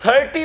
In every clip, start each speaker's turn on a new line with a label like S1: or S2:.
S1: 30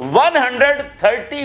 S1: 130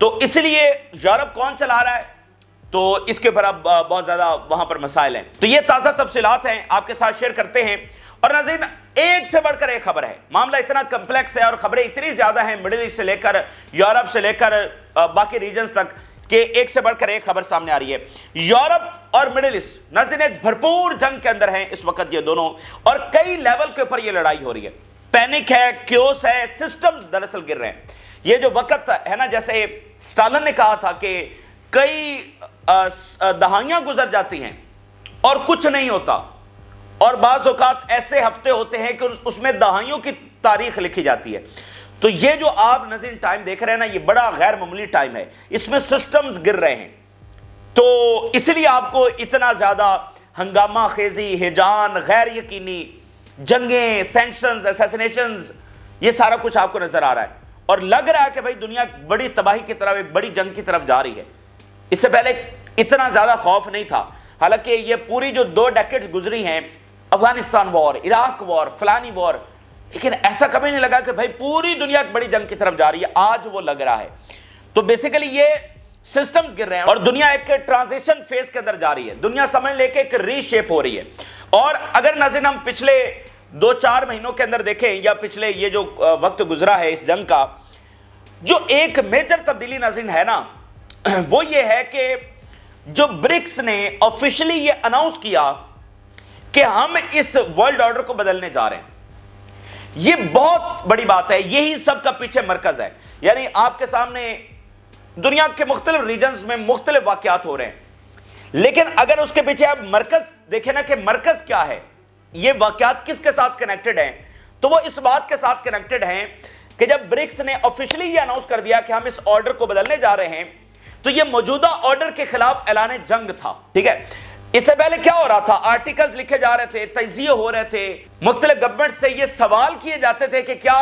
S1: تو اس لیے یورپ کون چلا رہا ہے، تو اس کے اوپر اب بہت زیادہ وہاں پر مسائل ہیں. تو یہ تازہ تفصیلات ہیں، آپ کے ساتھ شیئر کرتے ہیں. اور ناظرین، ایک سے بڑھ کر ایک خبر ہے، معاملہ اتنا کمپلیکس ہے اور خبریں اتنی زیادہ ہیں مڈل ایسٹ سے لے کر یورپ سے لے کر باقی ریجنز تک، کہ ایک سے بڑھ کر ایک خبر سامنے آ رہی ہے. یورپ اور مڈل ایسٹ ناظرین ایک بھرپور جنگ کے اندر ہیں اس وقت یہ دونوں، اور کئی لیول کے اوپر یہ لڑائی ہو رہی ہے. پینک ہے، کیوس ہے، سسٹمز دراصل گر رہے ہیں. یہ جو وقت ہے نا، جیسے اسٹالن نے کہا تھا کہ کئی دہائیاں گزر جاتی ہیں اور کچھ نہیں ہوتا، اور بعض اوقات ایسے ہفتے ہوتے ہیں کہ اس میں دہائیوں کی تاریخ لکھی جاتی ہے. تو یہ جو آپ ناظرین ٹائم دیکھ رہے ہیں نا، یہ بڑا غیر معمولی ٹائم ہے، اس میں سسٹمز گر رہے ہیں. تو اس لیے آپ کو اتنا زیادہ ہنگامہ خیزی، ہیجان، غیر یقینی جنگیں، سینکشنز، اسیسینیشنز، یہ سارا کچھ آپ کو نظر آ رہا ہے. اور لگ رہا ہے کہ بھائی دنیا بڑی تباہی کی طرف، ایک بڑی جنگ کی طرف جا رہی ہے. اس سے پہلے اتنا زیادہ خوف نہیں تھا. حالانکہ یہ پوری جو 2 ڈیکیڈز گزری ہیں، افغانستان وار، عراق وار، فلانی وار، لیکن ایسا کبھی نہیں لگا کہ بھائی پوری دنیا ایک بڑی جنگ کی طرف جا رہی ہے. آج وہ لگ رہا ہے. تو بیسیکلی یہ سسٹمز گر رہے ہیں اور دنیا ایک ٹرانزیشن فیز کے اندر جا رہی ہے. دنیا سمجھ لے کے ایک ری شیپ ہو رہی ہے. اور اگر ناظرین ہم پچھلے 2-4 مہینوں کے اندر دیکھیں، یا پچھلے یہ جو وقت گزرا ہے اس جنگ کا، جو ایک میجر تبدیلی ناظرین ہے نا، وہ یہ ہے کہ جو برکس نے آفیشلی یہ اناؤنس کیا کہ ہم اس ورلڈ آرڈر کو بدلنے جا رہے ہیں. یہ بہت بڑی بات ہے. یہی سب کا پیچھے مرکز ہے. یعنی آپ کے سامنے دنیا کے مختلف ریجنز میں مختلف واقعات ہو رہے ہیں، لیکن اگر اس کے پیچھے آپ مرکز دیکھیں نا کہ مرکز کیا ہے، یہ واقعات کس کے ساتھ کنیکٹڈ ہیں، تو وہ اس بات کے ساتھ کنیکٹڈ ہیں کہ جب برکس نے آفیشلی یہ اناؤنس کر دیا کہ ہم اس آرڈر کو بدلنے جا رہے ہیں، تو یہ موجودہ آرڈر کے خلاف اعلان جنگ تھا. ٹھیک ہے. اس سے پہلے کیا ہو رہا تھا؟ آرٹیکلز لکھے جا رہے تھے، تجزیے ہو رہے تھے، مختلف گورنمنٹ سے یہ سوال کیے جاتے تھے کہ کیا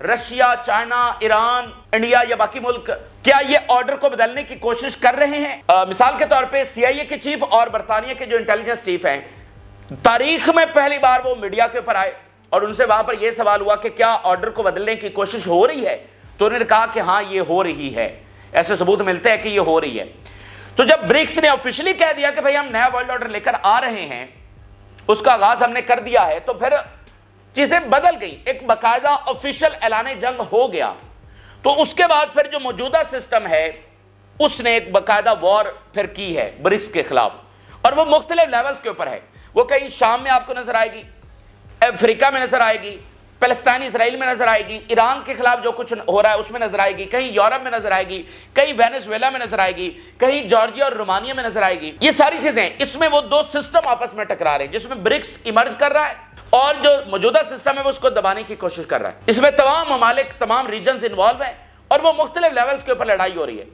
S1: رشیا، چائنا، ایران، انڈیا یا باقی ملک کیا یہ آرڈر کو بدلنے کی کوشش کر رہے ہیں. مثال کے طور پہ CIA کے چیف اور برطانیہ کے جو انٹیلیجنس چیف ہیں، تاریخ میں پہلی بار وہ میڈیا کے اوپر آئے اور ان سے وہاں پر یہ سوال ہوا کہ کیا آرڈر کو بدلنے کی کوشش ہو رہی ہے. تو انہوں نے کہا کہ ہاں یہ ہو رہی ہے، ایسے ثبوت ملتے ہیں کہ یہ ہو رہی ہے. تو جب برکس نے آفیشلی کہہ دیا کہ بھئی ہم نیا ورلڈ آرڈر لے کر آ رہے ہیں، اس کا آغاز ہم نے کر دیا ہے، تو پھر چیزیں بدل گئیں. ایک باقاعدہ آفیشل اعلان جنگ ہو گیا. تو اس کے بعد پھر جو موجودہ سسٹم ہے، اس نے ایک باقاعدہ وار پھر کی ہے برکس کے خلاف، اور وہ مختلف لیولز کے اوپر ہے. وہ کہیں شام میں آپ کو نظر آئے گی، افریقہ میں نظر آئے گی، فلسطین اسرائیل میں نظر آئے گی، ایران کے خلاف جو کچھ ہو رہا ہے اس میں نظر آئے گی، کہیں یورپ میں نظر آئے گی، کہیں وینزویلا میں نظر آئے گی، کہیں جارجیا اور رومانیہ میں نظر آئے گی. یہ ساری چیزیں، اس میں وہ 2 سسٹم آپس میں ٹکرا رہے ہیں، جس میں برکس ایمرج کر رہا ہے اور جو موجودہ سسٹم ہے وہ اس کو دبانے کی کوشش کر رہا ہے. اس میں تمام ممالک، تمام ریجنز انوالو ہیں اور وہ مختلف لیولز کے اوپر لڑائی ہو رہی ہے.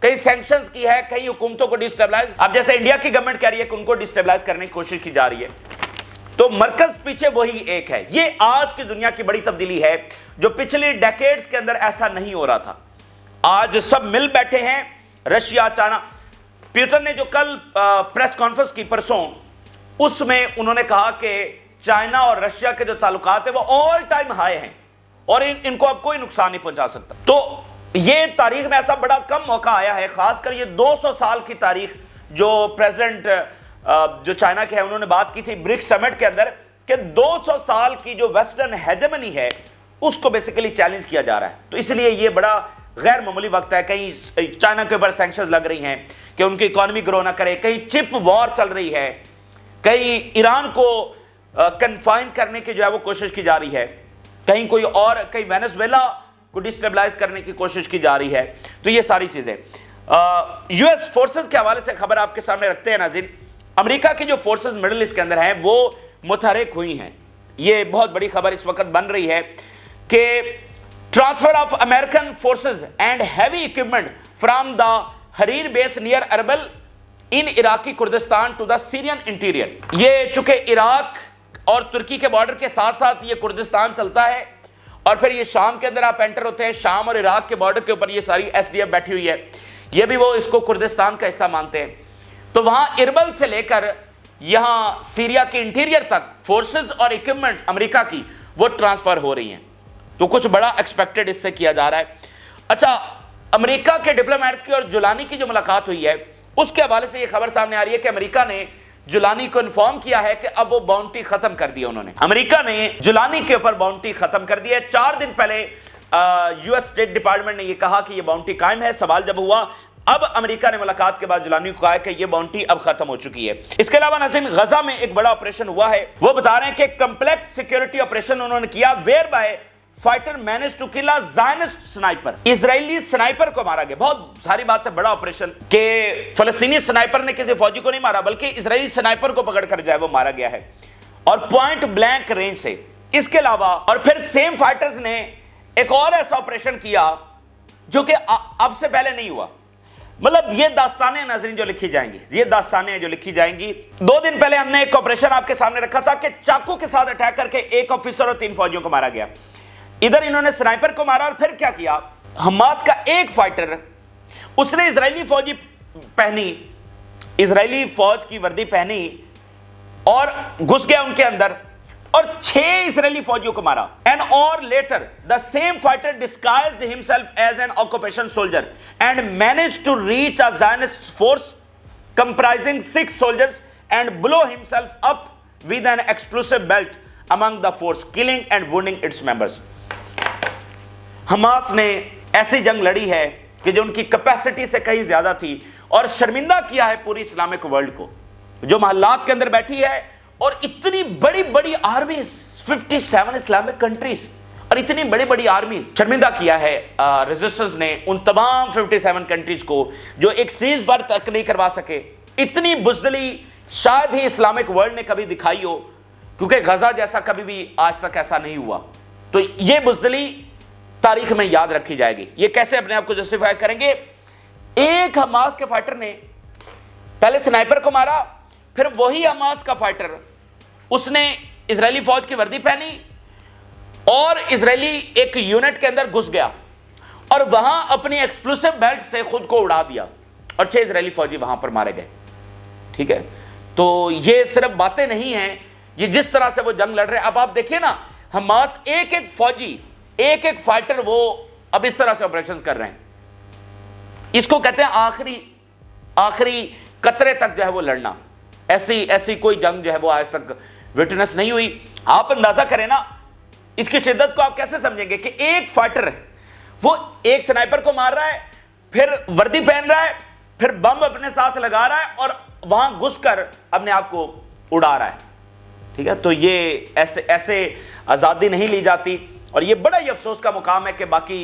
S1: کئی سینکشنز کی ہے، کئی حکومتوں کو ڈیسٹیبلائز، اب جیسے انڈیا کی گورنمنٹ کہہ رہی ہے کہ ان کو ڈیسٹیبلائز کرنے کی کوشش کی جا رہی ہے. تو مرکز پیچھے وہی ایک ہے. یہ آج کی دنیا کی بڑی تبدیلی ہے جو پچھلی ڈیکیڈز کے اندر ایسا نہیں ہو رہا تھا. آج سب مل بیٹھے ہیں، رشیا، چائنا. پیوٹن نے جو کل پریس کانفرنس کی پرسوں، اس میں انہوں نے کہا کہ چائنا اور رشیا کے جو تعلقات ہیں وہ آل ٹائم ہائی ہیں اور ان کو اب کوئی نقصان نہیں پہنچا سکتا. تو یہ تاریخ میں ایسا بڑا کم موقع آیا ہے، خاص کر یہ 200 سال کی تاریخ جو پریزیڈنٹ جو چائنا کے ہیں انہوں نے بات کی تھی برکس سمٹ کے اندر، کہ 200 سال کی جو ویسٹرن ہیجمنی ہے اس کو بیسیکلی چیلنج کیا جا رہا ہے. تو اس لیے یہ بڑا غیر معمولی وقت ہے. کہیں چائنا کے اوپر سینکشنز لگ رہی ہیں کہ ان کی اکانومی گرو نہ کرے، کہیں چپ وار چل رہی ہے، کہیں ایران کو کنفائن کرنے کی جو ہے وہ کوشش کی جا رہی ہے، کہیں کوئی اور، کہیں وینزویلا کو ڈسٹیبلائز کرنے کی کوشش کی جا رہی ہے. تو یہ ساری چیزیں US فورسز کے حوالے سے خبر آپ کے سامنے رکھتے ہیں ناظرین. امریکہ کی جو فورسز مڈل ایسٹ کے اندر ہیں وہ متحرک ہوئی ہیں. یہ بہت بڑی خبر اس وقت بن رہی ہے کہ transfer of American forces and heavy equipment from the Harir base near Erbil in Iraqi Kurdistan to the Syrian interior. یہ چونکہ عراق اور ترکی کے بارڈر کے ساتھ ساتھ یہ کردستان چلتا ہے اور پھر یہ شام کے اندر آپ انٹر ہوتے ہیں. شام اور عراق کے بارڈر کے اوپر یہ ساری SDF بیٹھی ہوئی ہے، یہ بھی وہ اس کو کردستان کا حصہ مانتے ہیں. تو وہاں اربل سے لے کر یہاں سیریا کے انٹیریئر تک فورسز اور اکوپمنٹ امریکہ کی وہ ٹرانسفر ہو رہی ہیں. تو کچھ بڑا ایکسپیکٹڈ اس سے کیا جا رہا ہے. اچھا، امریکہ کے ڈپلومیٹس کی اور جولانی کی جو ملاقات ہوئی ہے اس کے حوالے سے یہ خبر سامنے آ رہی ہے کہ امریکہ نے جولانی کو انفارم کیا ہے کہ اب وہ باؤنڈری ختم کر دی انہوں نے. امریکہ نے جولانی کے اوپر باؤنڈری ختم کر دی ہے. 4 دن پہلے یو ایس اسٹیٹ ڈپارٹمنٹ نے یہ کہا کہ یہ باؤنڈری قائم ہے. سوال جب ہوا اب امریکہ نے ملاقات کے بعد جولانی کو کہا کہ یہ باؤنڈری اب ختم ہو چکی ہے. اس کے علاوہ ناظرین غزہ میں ایک بڑا آپریشن ہوا ہے. وہ بتا رہے ہیں کہ کمپلیکس سیکیورٹی آپریشن انہوں نے کیا whereby fighter manage to kill Zionist sniper. Israeli sniper کو مارا گیا. بہت ساری بات ہے, بڑا آپریشن کہ فلسطینی سنائپر نے کسی فوجی کو نہیں مارا بلکہ اسرائیلی سنائپر کو پکڑ کر جائے وہ مارا گیا ہے اور پوائنٹ بلینک رینج سے. اس کے علاوہ اور پھر سیم فائٹرز نے ایک اور ایسا آپریشن کیا جو کہ اب سے پہلے نہیں ہوا. مطلب یہ داستانیں ناظرین جو لکھی جائیں گی, یہ داستانیں جو لکھی جائیں گی. 2 دن پہلے ہم نے ایک آپریشن آپ کے سامنے رکھا تھا کہ چاقو کے ساتھ اٹیک کر کے ایک آفیسر اور 3 فوجیوں کو مارا گیا. ادھر انہوں نے سنائپر کو مارا اور پھر کیا کیا, حماس کا ایک فائٹر اس نے اسرائیلی فوجی پہنی, اسرائیلی فوج کی وردی پہنی اور گھس گیا ان کے اندر اور 6 اسرائیلی فوجیوں کو مارا. And or later the same fighter disguised himself as an occupation soldier and managed to reach a Zionist force comprising 6 soldiers and blow himself up with an explosive belt among the force, killing and wounding its members. Hamas نے ایسی جنگ لڑی ہے کہ جو ان کی capacity سے کہیں زیادہ تھی اور شرمندہ کیا ہے پوری اسلامک ورلڈ کو جو محلات کے اندر بیٹھی ہے اور اتنی بڑی بڑی آرمیز 57 اسلامک کنٹریز اور اتنی بڑی بڑی آرمیز شرمندہ کیا ہے ریزسٹنس نے ان تمام 57 کنٹریز کو جو ایک سیز فائر تک نہیں کروا سکے. اتنی بزدلی شاید ہی اسلامک ورلڈ نے کبھی دکھائی ہو کیونکہ غزہ جیسا کبھی بھی آج تک ایسا نہیں ہوا. تو یہ بزدلی تاریخ میں یاد رکھی جائے گی. یہ کیسے اپنے آپ کو جسٹیفائی کریں گے؟ ایک حماس کے فائٹر نے پہلے سنائپر کو مارا, پھر وہی حماس کا فائٹر اس نے اسرائیلی فوج کی وردی پہنی اور اسرائیلی ایک یونٹ کے اندر گھس گیا اور وہاں اپنی ایکسپلوسیو بیلٹ سے خود کو اڑا دیا اور 6 اسرائیلی فوجی وہاں پر مارے گئے. ٹھیک ہے, تو یہ صرف باتیں نہیں ہیں, یہ جس طرح سے وہ جنگ لڑ رہے ہیں. اب آپ دیکھیے نا, حماس ایک ایک فوجی ایک ایک فائٹر وہ اب اس طرح سے آپریشن کر رہے ہیں. اس کو کہتے ہیں آخری قطرے تک جو ہے وہ لڑنا. ایسی کوئی جنگ جو ہے وہ آج تک وٹنس نہیں ہوئی. آپ اندازہ کریں نا اس کی شدت کو, آپ کیسے سمجھیں گے کہ ایک فائٹر ہے وہ ایک سنائپر کو مار رہا ہے, پھر وردی پہن رہا ہے, پھر بم اپنے ساتھ لگا رہا ہے اور وہاں گھس کر اپنے آپ کو اڑا رہا ہے. ٹھیک ہے, تو یہ ایسے آزادی نہیں لی جاتی اور یہ بڑا ہی افسوس کا مقام ہے کہ باقی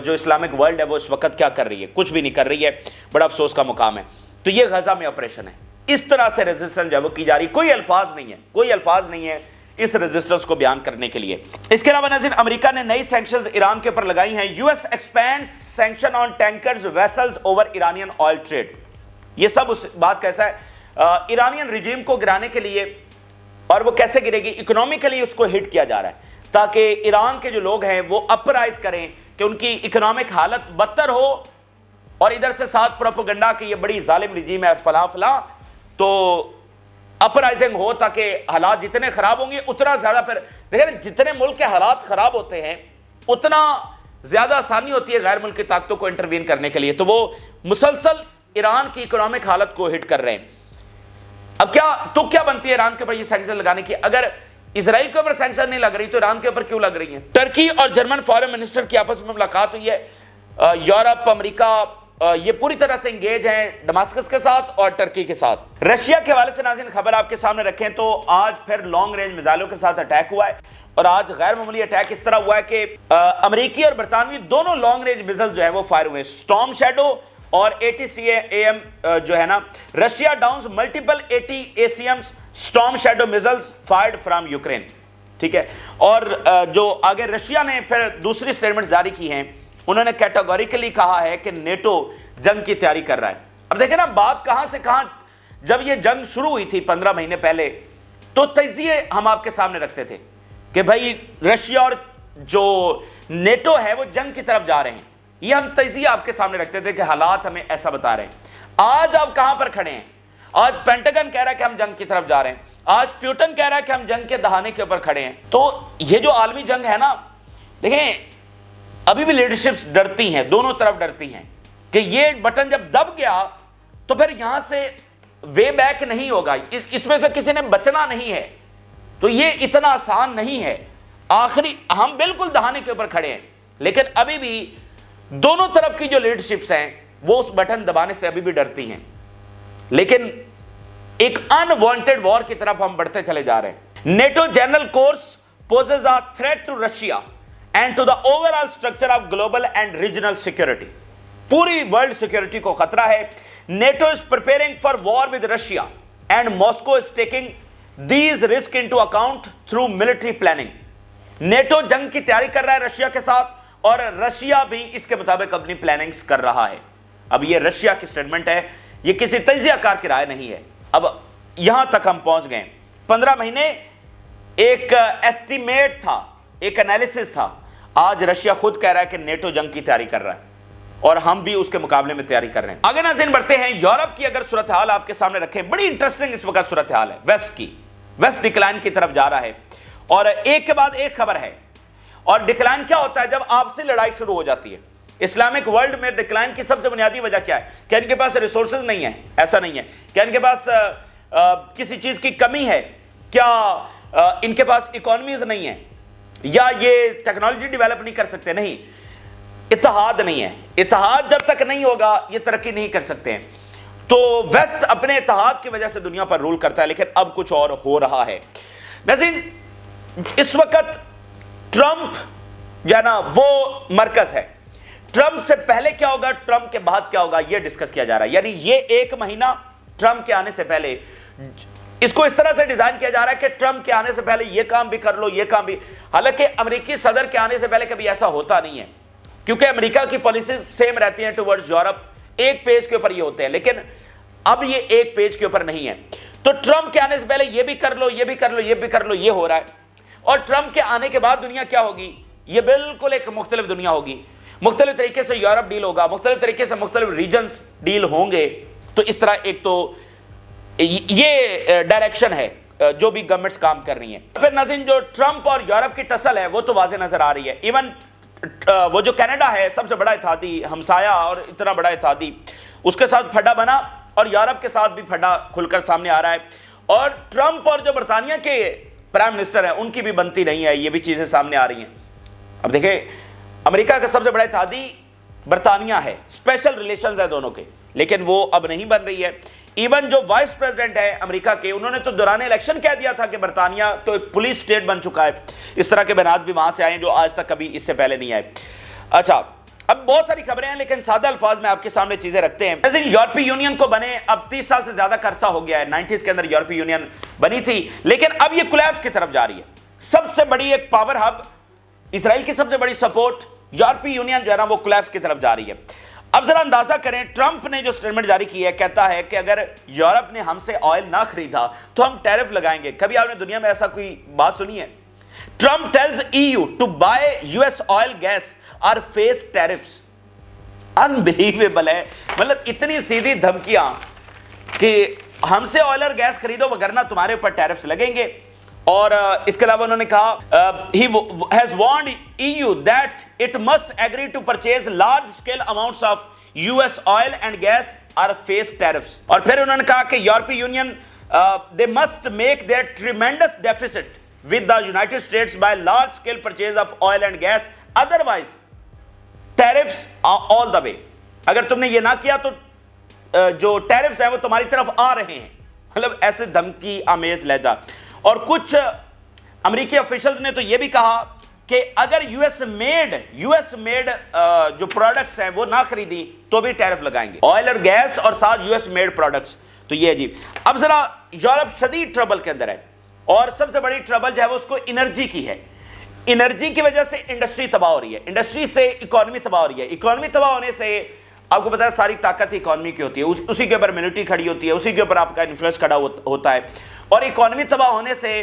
S1: جو اسلامک ورلڈ ہے وہ اس وقت کیا کر رہی ہے, کچھ بھی نہیں کر رہی ہے. بڑا افسوس کا مقام ہے. تو یہ غزہ میں آپریشن ہے, اس طرح سے ریزسٹنس جو ہے وہ کی جا رہی. کوئی الفاظ نہیں ہے اس ریزسٹنس کو بیان کرنے کے لیے. اس کے علاوہ ناظرین امریکہ نے نئی سینکشنز ایران کے اوپر لگائی ہیں. U S expand sanction on tankers vessels over Iranian oil trade. یہ سب اس بات کیسا ہے, ایرانین رجیم کو گرانے کے لیے, اور وہ کیسے گرے گی, اکنومیکلی اس کو ہٹ کیا جا رہا ہے تاکہ ایران کے جو لوگ ہیں وہ اپرائز کریں کہ ان کی اکنامک حالت بدتر ہو, اور ادھر سے ساتھ پروپیگنڈا کہ یہ بڑی ظالم رجیم ہے اور فلاں فلاں, تو اپرائزنگ ہو تاکہ حالات جتنے خراب ہوں گے اتنا زیادہ. پھر دیکھیں جتنے ملک کے حالات خراب ہوتے ہیں اتنا زیادہ آسانی ہوتی ہے غیر ملکی طاقتوں کو انٹروین کرنے کے لیے. تو وہ مسلسل ایران کی اکنامک حالت کو ہٹ کر رہے ہیں. اب کیا بنتی ہے ایران کے اوپر یہ سینکشن لگانے کی؟ اگر اسرائیل کے اوپر سینکشن نہیں لگ رہی تو ایران کے اوپر کیوں لگ رہی ہیں؟ ٹرکی اور جرمن فارن منسٹر کی آپس میں ملاقات ہوئی ہے. یورپ, امریکہ یہ پوری طرح سے انگیج ہیں ڈماسکس کے ساتھ اور ٹرکی کے ساتھ. رشیا کے حوالے سے ناظرین خبر آپ کے سامنے رکھیں تو آج پھر لانگ رینج میزائلوں کے ساتھ اٹیک ہوا ہے, اور آج غیر معمولی اٹیک اس طرح ہوا ہے کہ امریکی اور برطانوی دونوں لانگ رینج میزائل جو ہیں وہ فائر ہوئے. اسٹارم شیڈو اور ATACMS جو ہے نا, Russia Downs multiple ATACMS storm shadow missiles fired from Ukraine. ٹھیک ہے, اور جو آگے رشیا نے پھر دوسری سٹیٹمنٹ جاری کی ہیں, انہوں نے کیٹیگوریکلی کہا ہے کہ نیٹو جنگ کی تیاری کر رہا ہے. اب دیکھیں نا بات کہاں سے کہاں, جب یہ جنگ شروع ہوئی تھی 15 مہینے پہلے تو تجزیے ہم آپ کے سامنے رکھتے تھے کہ بھائی رشیا اور جو نیٹو ہے وہ جنگ کی طرف جا رہے ہیں. یہ ہم تجزیہ آپ کے سامنے رکھتے تھے کہ حالات ہمیں ایسا بتا رہے ہیں. آج آپ کہاں پر کھڑے ہیں؟ آج پینٹاگن کہہ رہا ہے کہ ہم جنگ کی طرف جا رہے ہیں, آج پیوٹن کہہ رہا ہے کہ ہم جنگ کے دہانے کے اوپر کھڑے ہیں. تو یہ جو عالمی جنگ ہے نا, دیکھیں ابھی بھی لیڈرشپس ڈرتی ہیں، دونوں طرف ڈرتی ہیں کہ یہ بٹن جب دب گیا تو پھر یہاں سے وے بیک نہیں ہوگا، اس میں سے کسی نے بچنا نہیں ہے، تو یہ اتنا آسان نہیں ہے۔ آخری ہم بالکل دہانے کے اوپر کھڑے ہیں، لیکن ابھی بھی دونوں طرف کی جو لیڈرشپس ہیں وہ اس بٹن دبانے سے ابھی بھی ڈرتی ہیں، لیکن ایک انوانٹیڈ وار کی طرف ہم بڑھتے چلے جا رہے ہیں۔ NATO general course poses a threat to Russia and to the overall structure of global and regional security. پوری ورلڈ سیکورٹی کو خطرہ ہے۔ NATO is preparing for war with Russia and Moscow is taking these risks into account through military planning. NATO جنگ کی تیاری کر رہا ہے رشیا کے ساتھ، اور رشیا بھی اس کے مطابق اپنی پلاننگز کر رہا ہے۔ اب یہ رشیا کی سٹیٹمنٹ ہے، یہ کسی تجزیہ کار کی رائے نہیں ہے۔ اب یہاں تک ہم پہنچ گئے، 15 مہینے ایک ایسٹیمیٹ تھا، ایک انالیسس تھا، آج رشیا خود کہہ رہا ہے کہ نیٹو جنگ کی تیاری کر رہا ہے اور ہم بھی اس کے مقابلے میں تیاری کر رہے ہیں۔ آگے ناظرین بڑھتے ہیں، یورپ کی اگر صورتحال آپ کے سامنے رکھیں، بڑی انٹرسٹنگ اس وقت صورتحال ہے ویسٹ کی، ویسٹ ڈکلائن کی طرف جا رہا ہے، اور ایک کے بعد ایک خبر ہے۔ اور ڈکلائن کیا ہوتا ہے؟ جب آپسی لڑائی شروع ہو جاتی ہے۔ اسلامک ورلڈ میں ڈکلائن کی سب سے بنیادی وجہ کیا ہے؟ کہ ان کے پاس ریسورسز نہیں ہیں، ایسا نہیں ہے کہ ان کے پاس کسی چیز کی کمی ہے، کیا ان کے پاس اکانومیز نہیں ہیں، یا یہ ٹیکنالوجی ڈیولپ نہیں کر سکتے، نہیں، اتحاد نہیں ہے۔ اتحاد جب تک نہیں ہوگا یہ ترقی نہیں کر سکتے ہیں۔ تو ویسٹ اپنے اتحاد کی وجہ سے دنیا پر رول کرتا ہے، لیکن اب کچھ اور ہو رہا ہے۔ ناظرین اس وقت ٹرمپ جو ہے نا وہ مرکز ہے۔ ٹرمپ سے پہلے کیا ہوگا، ٹرمپ کے بعد کیا ہوگا، یہ ڈسکس کیا جا رہا ہے۔ یعنی یہ ایک مہینہ ٹرمپ کے آنے سے پہلے اس کو اس طرح سے ڈیزائن کیا جا رہا ہے کہ ٹرمپ کے آنے سے پہلے یہ کام بھی کر لو، یہ کام بھی۔ حالانکہ امریکی صدر کے آنے سے پہلے کبھی ایسا ہوتا نہیں ہے، کیونکہ امریکہ کی پالیسیز سیم رہتی ہیں ٹورڈز یورپ، ایک پیج کے اوپر یہ ہوتے ہیں، لیکن اب یہ ایک پیج کے اوپر نہیں ہے۔ تو ٹرمپ کے آنے سے پہلے یہ بھی کر لو، یہ بھی کر لو، یہ بھی کر لو، یہ ہو رہا ہے۔ اور ٹرمپ کے آنے کے بعد دنیا کیا ہوگی؟ یہ بالکل ایک مختلف دنیا ہوگی، مختلف طریقے سے یورپ ڈیل ہوگا، مختلف طریقے سے مختلف ریجنز ڈیل ہوں گے۔ تو اس طرح ایک تو یہ ڈائریکشن ہے جو بھی گورنمنٹس کام کر رہی ہیں۔ پھر ناظرین جو ٹرمپ اور یورپ کی ٹسل ہے وہ تو واضح نظر آ رہی ہے۔ ایون وہ جو کینیڈا ہے سب سے بڑا اتحادی ہمسایہ اور اتنا بڑا اتحادی، اس کے ساتھ پھڈا بنا، اور یورپ کے ساتھ بھی پھڈا کھل کر سامنے آ رہا ہے۔ اور ٹرمپ اور جو برطانیہ کے پرائم منسٹر ہیں ان کی بھی بنتی نہیں ہے، یہ بھی چیزیں سامنے آ رہی ہیں۔ اب دیکھیں امریکہ کا سب سے بڑا اتحادی برطانیہ ہے، اسپیشل ریلیشنز ہیں دونوں کے، لیکن وہ اب نہیں بن رہی ہے۔ ایون جو وائس پریزیڈنٹ ہے امریکہ کے، انہوں نے تو دوران الیکشن کہہ دیا تھا کہ برطانیہ تو ایک پولیس اسٹیٹ بن چکا ہے۔ اس طرح کے بیانات بھی وہاں سے آئے ہیں جو آج تک کبھی اس سے پہلے نہیں آئے۔ اچھا، اب بہت ساری خبریں ہیں لیکن سادہ الفاظ میں آپ کے سامنے چیزیں رکھتے ہیں۔ یورپی یونین کو بنے اب 30 سال سے زیادہ کا عرصہ ہو گیا ہے، 90s کے اندر یورپی یونین بنی تھی، لیکن اب یہ کولیپس کی طرف جا رہی ہے۔ سب سے بڑی ایک پاور ہب، اسرائیل کی سب سے بڑی سپورٹ، یورپی یونین جو ہے نا وہ کولیپس کی طرف جا رہی ہے۔ اب ذرا اندازہ کریں، ٹرمپ نے جو سٹیٹمنٹ جاری کی ہے، کہتا ہے کہ اگر یورپ نے ہم سے آئل نہ خریدا تو ہم ٹیرف لگائیں گے۔ کبھی آپ نے دنیا میں ایسا کوئی بات سنی ہے؟ Trump tells EU to buy US oil gas or face tariffs۔ Unbelievable ہے، مطلب اتنی سیدھی دھمکیاں کہ ہم سے آئل اور گیس خریدو وگرنہ تمہارے اوپر ٹیرفز لگیں گے۔ اور اس کے علاوہ انہوں نے کہا he has warned EU that it must agree to purchase large scale amounts of US oil and gas or face tariffs۔ اور پھر انہوں نے کہا کہ یورپی union they must make their tremendous deficit with the United States by large scale purchase of oil and gas, otherwise tariffs are all the way۔ اگر تم نے یہ نہ کیا تو جو ٹیرفز ہیں وہ تمہاری طرف آ رہے ہیں، مطلب ایسے دھمکی آمیز لہجہ۔ اور کچھ امریکی آفیشلز نے تو یہ بھی کہا کہ اگر یو ایس میڈ جو پروڈکٹس ہیں وہ نہ خریدی تو بھی ٹیرف لگائیں گے، آئل اور گیس اور ساتھ یو ایس میڈ پروڈکٹس۔ تو یہ عجیب۔ اب ذرا یورپ شدید ٹربل کے اندر ہے، اور سب سے بڑی ٹربل جو ہے وہ اس کو انرجی کی ہے۔ انرجی کی وجہ سے انڈسٹری تباہ ہو رہی ہے، انڈسٹری سے اکانومی تباہ ہو رہی ہے۔ اکانومی تباہ ہونے سے آپ کو پتا ہے ساری طاقت اکانومی کی ہوتی ہے، اسی کے اوپر ملٹری کھڑی ہوتی ہے، اسی کے اوپر آپ کا انفلوئنس کھڑا ہوتا ہے۔ اور اکانومی تباہ ہونے سے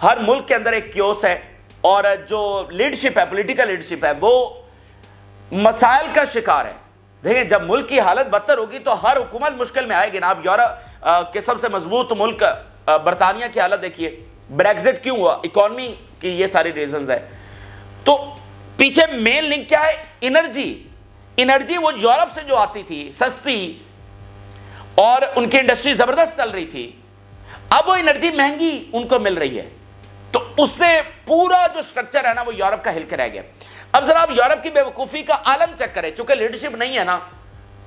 S1: ہر ملک کے اندر ایک کیوس ہے، اور جو لیڈرشپ ہے، پولیٹیکل لیڈرشپ ہے، وہ مسائل کا شکار ہے۔ دیکھیں جب ملک کی حالت بدتر ہوگی تو ہر حکومت مشکل میں آئے گی نا۔ آپ یورپ کے سب سے مضبوط ملک برطانیہ کی حالت دیکھیے، بریگزٹ کیوں ہوا؟ اکانومی کی یہ ساری ریزنز ہے۔ تو پیچھے مین لنک کیا ہے؟ انرجی وہ یورپ سے جو آتی تھی سستی اور ان کی انڈسٹری زبردست چل رہی تھی، اب وہ انرجی مہنگی ان کو مل رہی ہے، تو اس سے پورا جو سٹرکچر ہے نا وہ یورپ کا ہل کے رہ گیا۔ اب ذرا آپ یورپ کی بے وقوفی کا عالم چیک کریں، چونکہ لیڈرشپ نہیں ہے نا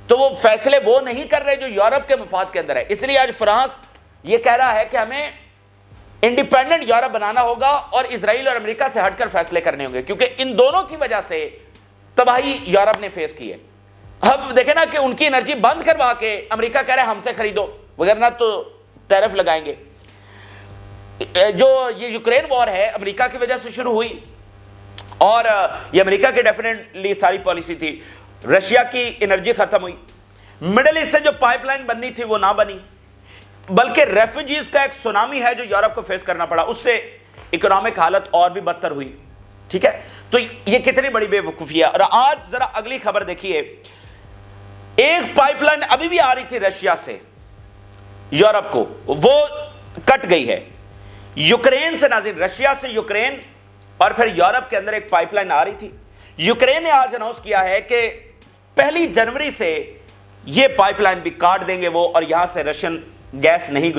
S1: تو وہ فیصلے وہ نہیں کر رہے جو یورپ کے مفاد کے اندر ہے۔ اس لیے آج فرانس یہ کہہ رہا ہے کہ ہمیں انڈیپینڈنٹ یورپ بنانا ہوگا اور اسرائیل اور امریکہ سے ہٹ کر فیصلے کرنے ہوں گے، کیونکہ ان دونوں کی وجہ سے تباہی یورپ نے فیس کی ہے۔ اب دیکھیں نا کہ ان کی انرجی بند کروا کے امریکہ کہہ رہے ہیں ہم سے خریدو، وغیرہ تو ٹیرف لگائیں گے۔ جو یہ یوکرین وار ہے امریکہ کی وجہ سے شروع ہوئی، اور یہ امریکہ کی ڈیفینیٹلی ساری پالیسی تھی۔ رشیا کی انرجی ختم ہوئی، مڈل ایسٹ سے جو پائپ لائن بننی تھی وہ نہ بنی، بلکہ ریفیوجیز کا ایک سونامی ہے جو یورپ کو فیس کرنا پڑا، اس سے اکنامک حالت اور بھی بدتر ہوئی۔ ٹھیک ہے، تو یہ کتنی بڑی بے وقوفی ہے۔ اور آج ذرا اگلی خبر دیکھیے، ایک پائپ لائن ابھی بھی آ رہی تھی رشیا سے یورپ کو، وہ کٹ گئی ہے یوکرین سے۔ ناظرین، رشیا سے یوکرین اور پھر یورپ کے اندر ایک پائپ لائن آ رہی تھی۔ یوکرین نے آج اناؤنس کیا ہے کہ 1 جنوری سے یہ پائپ لائن بھی کاٹ دیں گے وہ، اور یہاں سے رشین گیس نہیں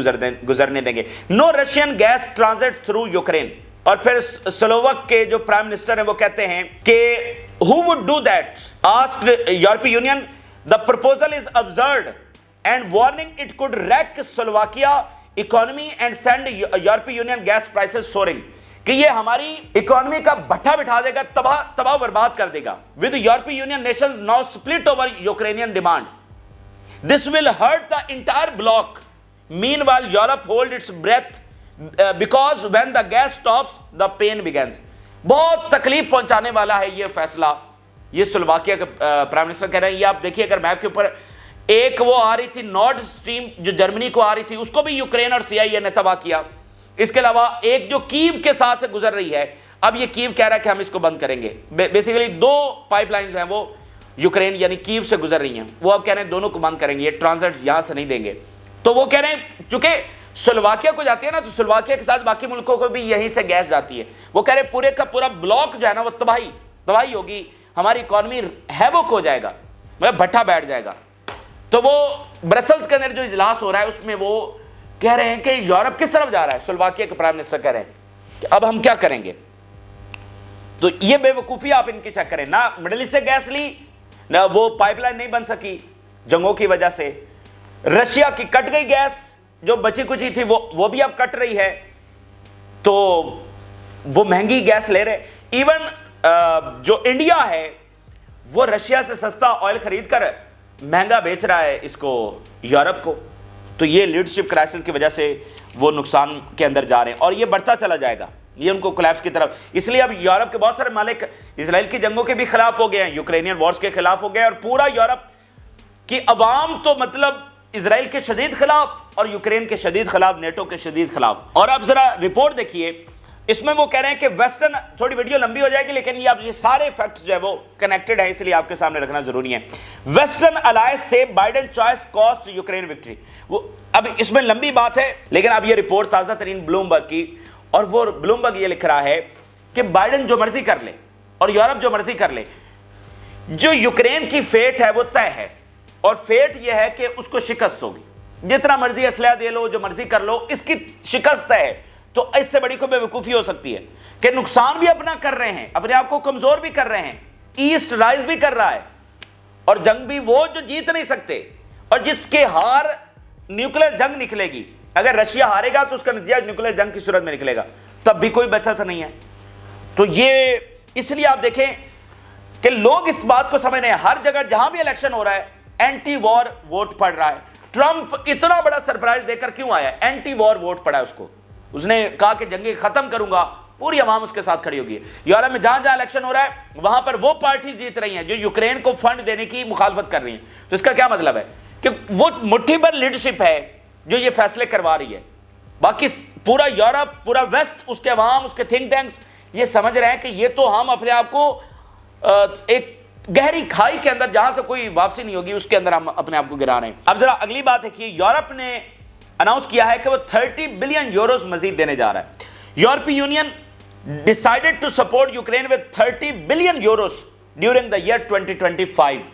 S1: گزرنے دیں گے۔ No Russian gas transit through Ukraine. اور پھر سلووک کے جو پرائم منسٹر ہیں وہ کہتے ہیں کہ who would do that? Asked European Union, the proposal is absurd and warning it could wreck Slovakia economy and send European Union gas prices soaring. کہ یہ ہماری اکانومی کا بٹھا بٹھا دے گا، تباہ برباد کر دے گا۔ With European Union nations now split over Ukrainian demand. This will hurt the entire bloc. Meanwhile, Europe holds its breath because when the gas stops, the pain begins. بہت تکلیف پہنچانے والا ہے یہ فیصلہ۔ یہ سلوواکیہ کے پرائم منسٹر کہہ رہے ہیں۔ یہ آپ دیکھیے اگر میپ کے اوپر ایک وہ آ رہی تھی نارڈ سٹریم جو جرمنی کو آ رہی تھی، اس کو بھی یوکرین اور CIA نے تباہ کیا۔ اس کے علاوہ ایک جو کیو کے ساتھ سے گزر رہی ہے، اب یہ کیو کہہ رہا ہے کہ ہم اس کو بند کریں گے۔ بیسیکلی 2 پائپ لائنز ہیں وہ یوکرین یعنی کیو سے گزر رہی ہیں، وہ اب کہہ رہے ہیں دونوں کو بند کریں گے، یہ ٹرانزٹ یہاں سے نہیں دیں گے۔ تو وہ کہہ رہے ہیں چونکہ سلوواکیہ کو جاتی ہے نا، تو سلوواکیہ کے ساتھ باقی ملکوں کو بھی یہیں سے گیس جاتی ہے۔ وہ کہہ رہے ہیں پورے کا پورا بلاک جو ہے نا وہ تباہی ہوگی، ہماری اکانومی ہیوک ہو جائے گا، بھٹا بیٹھ جائے گا۔ تو وہ برسلز کے اندر جو اجلاس ہو رہا ہے اس میں وہ کہہ رہے ہیں کہ یورپ کس طرف جا رہا ہے۔ سلوواکیہ کے پرائم منسٹر کہہ رہے ہیں کہ اب ہم کیا کریں گے۔ تو یہ بے وقوفی آپ ان کی چیک کریں، نہ مڈل ایسٹ سے گیس لی، نہ وہ پائپ لائن نہیں بن سکی جنگوں کی وجہ سے۔ رشیا کی کٹ گئی گیس، جو بچی کچی تھی وہ بھی اب کٹ رہی ہے، تو وہ مہنگی گیس لے رہے۔ ایون جو انڈیا ہے وہ رشیا سے سستا آئل خرید کر مہنگا بیچ رہا ہے اس کو یورپ کو۔ تو یہ لیڈرشپ کرائسس کی وجہ سے وہ نقصان کے اندر جا رہے ہیں، اور یہ بڑھتا چلا جائے گا، یہ ان کو کولیپس کی طرف۔ اس لیے اب یورپ کے بہت سارے مالک اسرائیل کی جنگوں کے بھی خلاف ہو گئے ہیں، یوکرینین وارز کے خلاف ہو گئے ہیں، اور پورا یورپ کی عوام تو مطلب اسرائیل کے شدید خلاف اور یوکرین کے شدید خلاف، نیٹو کے شدید خلاف۔ اور اب ذرا رپورٹ دیکھیے، اس میں وہ کہہ رہے ہیں کہ ویسٹرن، تھوڑی ویڈیو لمبی ہو جائے گی لیکن یہ سارے فیکٹس جو ہے وہ کنیکٹڈ ہیں، اس لیے آپ کے سامنے رکھنا ضروری ہے۔ ویسٹرن الائنس سے Biden choice cost Ukraine victory. وہ اب اس میں لمبی بات ہے لیکن اب یہ رپورٹ تازہ ترین بلومبرگ کی، اور وہ بلومبرگ یہ لکھ رہا ہے کہ بائیڈن جو مرضی کر لے اور یورپ جو مرضی کر لے، جو یوکرین کی فیٹ ہے وہ طے ہے، اور فیٹ یہ ہے کہ اس کو شکست ہوگی۔ جتنا مرضی اسلحہ دے لو، جو مرضی کر لو، اس کی شکست ہے۔ تو اس سے بڑی کوئی بے وقوفی ہو سکتی ہے کہ نقصان بھی اپنا کر رہے ہیں، اپنے آپ کو کمزور بھی کر رہے ہیں، ایسٹ رائز بھی کر رہا ہے، اور جنگ بھی وہ جو جیت نہیں سکتے، اور جس کے ہار نیوکلیر جنگ نکلے گی۔ اگر رشیا ہارے گا تو اس کا نتیجہ نیوکلیر جنگ کی صورت میں نکلے گا، تب بھی کوئی بچت نہیں ہے۔ تو یہ اس لیے آپ دیکھیں کہ لوگ اس بات کو سمجھ رہے ہیں، ہر جگہ جہاں بھی الیکشن ہو رہا ہے اینٹی وار ووٹ پڑ رہا ہے۔ ٹرمپ اتنا بڑا سرپرائز دے کر کیوں آیا؟ اینٹی وار ووٹ پڑا ہے اس کو، اس نے کہا کہ جنگیں ختم کروں گا، پوری عوام اس کے ساتھ کھڑی ہوگی۔ یورپ میں جہاں جہاں الیکشن ہو رہا ہے وہاں پر وہ پارٹی جیت رہی ہیں جو یوکرین کو فنڈ دینے کی مخالفت کر رہی ہیں۔ تو اس کا کیا مطلب ہے کہ وہ مٹھی بھر لیڈرشپ ہے جو یہ فیصلے کروا رہی ہے، باقی پورا یورپ، پورا ویسٹ، اس کے عوام، اس کے تھنک ٹینکس یہ سمجھ رہے ہیں کہ یہ تو ہم اپنے آپ کو ایک گہری کھائی کے اندر جہاں سے کوئی واپسی نہیں ہوگی اس کے اندر ہم اپنے آپ کو گرا رہے ہیں۔ اب ذرا اگلی بات دیکھیے، یورپ نے اناؤنس کیا ہے کہ وہ 30 بلین یوروز مزید دینے جا رہا ہے۔ یورپی union decided to support Ukraine with 30 billion euros during the year 2025.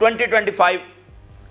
S1: 2025।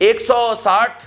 S1: 160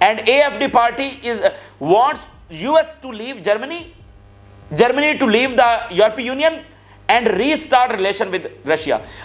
S1: and AFD party wants US to leave Germany to leave the European Union and restart relation with Russia।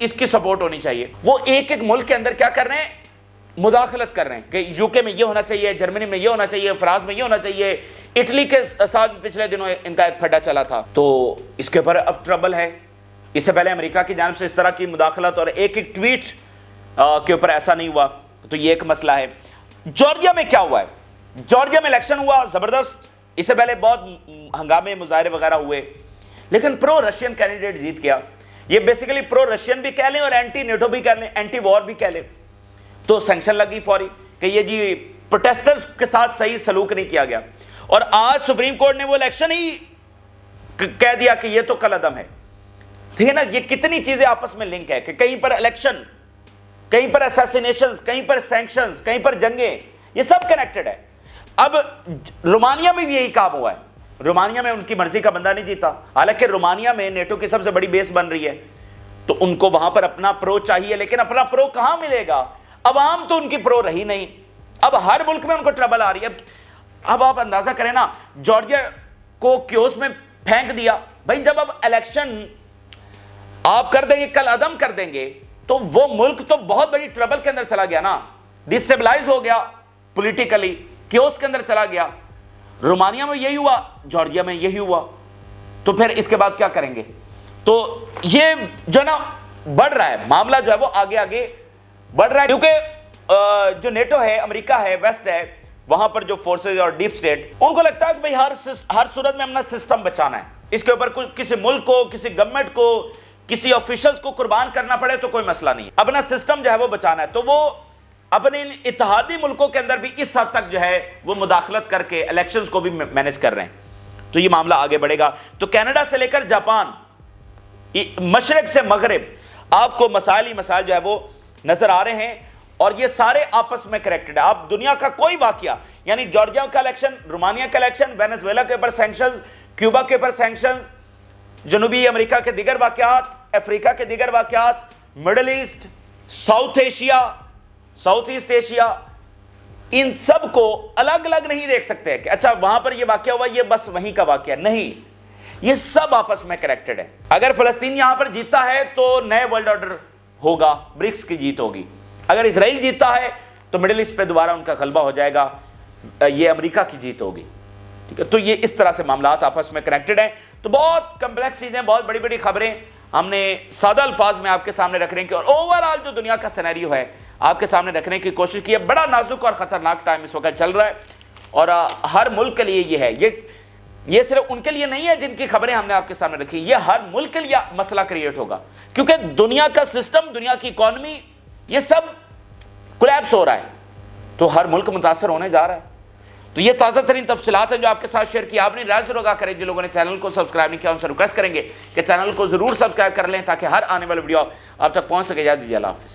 S1: اس کی support ہونی چاہیے. وہ ایک ایک ملک کے اندر کیا کر رہے ہیں, مداخلت کر رہے ہیں کہ یو کے میں یہ ہونا چاہیے, جرمنی میں یہ ہونا چاہیے, فرانس میں یہ ہونا چاہیے, اٹلی کے ساتھ پچھلے دنوں ان کا ایک پھڈا چلا تھا. تو اس کے اوپر اب ٹربل ہے. اس سے پہلے امریکہ کی جانب سے اس طرح کی مداخلت اور ایک ایک ٹویٹ کے اوپر ایسا نہیں ہوا. تو یہ ایک مسئلہ ہے. جارجیا میں کیا ہوا ہے؟ جارجیا میں الیکشن ہوا زبردست. اس سے پہلے بہت ہنگامے مظاہرے وغیرہ ہوئے, لیکن پرو رشین کینڈیڈیٹ جیت گیا. یہ بیسیکلی پرو رشین بھی کہہ لیں اور اینٹی نیٹو بھی کہہ لیں, اینٹی وار بھی کہہ لیں. تو سینکشن لگی فوری کہ یہ جی پروٹیسٹرز کے ساتھ صحیح سلوک نہیں کیا گیا. اور آج سپریم کورٹ نے وہ الیکشن ہی کہہ دیا کہ یہ تو کل عدم ہے. ٹھیک ہے نا, یہ کتنی چیزیں آپس میں لنک ہے کہ کہیں پر الیکشن, کہیں پر اساسینیشنز, کہیں پر سینکشنز, کہیں پر جنگیں, یہ سب کنیکٹڈ ہے. اب رومانیہ میں بھی یہی کام ہوا ہے. رومانیہ میں ان کی مرضی کا بندہ نہیں جیتا, حالانکہ رومانیہ میں نیٹو کی سب سے بڑی بیس بن رہی ہے. تو ان کو وہاں پر اپنا پرو چاہیے, لیکن اپنا پرو کہاں ملے گا؟ عوام تو ان کی پرو رہی نہیں. اب ہر ملک میں ان کو ٹربل آ رہی ہے. اب آپ اندازہ کریں نا, جارجیا کو کیوس میں پھینک دیا. بھائی جب اب الیکشن آپ کر دیں گے, کل عدم کر دیں گے, تو وہ ملک تو بہت بڑی ٹربل کے اندر چلا گیا نا, ڈسٹیبلائز ہو گیا پولیٹیکلی, کیوس کے اندر چلا گیا. رومانیہ میں یہی ہوا, جارجیا میں یہی ہوا. تو پھر اس کے بعد کیا کریں گے؟ تو یہ جو نا بڑھ رہا ہے معاملہ, جو ہے وہ آگے آگے بڑھ رہا ہے, کیونکہ جو نیٹو ہے, امریکہ ہے, ویسٹ ہے, وہاں پر جو فورسز اور ڈیپ سٹیٹ, ان کو لگتا ہے کہ بھئی ہر صورت میں اپنا سسٹم بچانا ہے. اس کے اوپر کسی ملک کو, کسی گورنمنٹ کو, کسی آفیشلز کو قربان کرنا پڑے تو کوئی مسئلہ نہیں, اپنا سسٹم جو ہے وہ بچانا ہے. تو وہ اپنے اتحادی ملکوں کے اندر بھی اس حد تک جو ہے وہ مداخلت کر کے الیکشنز کو بھی مینج کر رہے ہیں. تو یہ معاملہ آگے بڑھے گا. تو کینیڈا سے لے کر جاپان, مشرق سے مغرب, آپ کو مسائل ہی مسائل جو ہے وہ نظر آ رہے ہیں, اور یہ سارے آپس میں کنیکٹڈ ہے. آپ دنیا کا کوئی واقعہ, یعنی جارجیا کا الیکشن, رومانیہ کا الیکشن, وینزویلا کے اوپر سینکشنز, کیوبا کے اوپر سینکشنز, جنوبی امریکہ کے دیگر واقعات, افریقہ کے دیگر واقعات, Middle East, South East Asia, ان سب کو الگ الگ نہیں دیکھ سکتے کہ اچھا وہاں پر یہ واقعہ ہوا, یہ بس وہیں کا واقعہ نہیں. یہ سب آپس میں کنیکٹڈ ہے. اگر فلسطین یہاں پر جیتا ہے تو نئے ورلڈ آرڈر ہوگا, برکس کی جیت ہوگی. اگر اسرائیل جیتا ہے تو مڈل ایسٹ پہ دوبارہ ان کا غلبہ ہو جائے گا, یہ امریکہ کی جیت ہوگی. ٹھیک ہے, تو یہ اس طرح سے معاملات آپس میں کنیکٹڈ ہیں. تو بہت کمپلیکس چیزیں, بہت بڑی بڑی خبریں ہم نے سادہ الفاظ میں آپ کے سامنے رکھنے کی, اور اوورآل جو دنیا کا سینیریو ہے آپ کے سامنے رکھنے کی کوشش کی ہے. بڑا نازک اور خطرناک ٹائم اس وقت چل رہا ہے, اور ہر ملک کے لیے یہ ہے. یہ صرف ان کے لیے نہیں ہے جن کی خبریں ہم نے آپ کے سامنے رکھی, یہ ہر ملک کے لیے مسئلہ کریٹ ہوگا, کیونکہ دنیا کا سسٹم, دنیا کی اکانومی, یہ سب کولیپس ہو رہا ہے. تو ہر ملک متاثر ہونے جا رہا ہے. تو یہ تازہ ترین تفصیلات ہیں جو آپ کے ساتھ شیئر کی. آپ نے رائے ضرور آگاہ کریں. جن لوگوں نے چینل کو سبسکرائب نہیں کیا ان سے ریکویسٹ کریں گے کہ چینل کو ضرور سبسکرائب کر لیں تاکہ ہر آنے والی ویڈیو آپ تک پہنچ سکے. اجازت دیجیے, اللہ حافظ.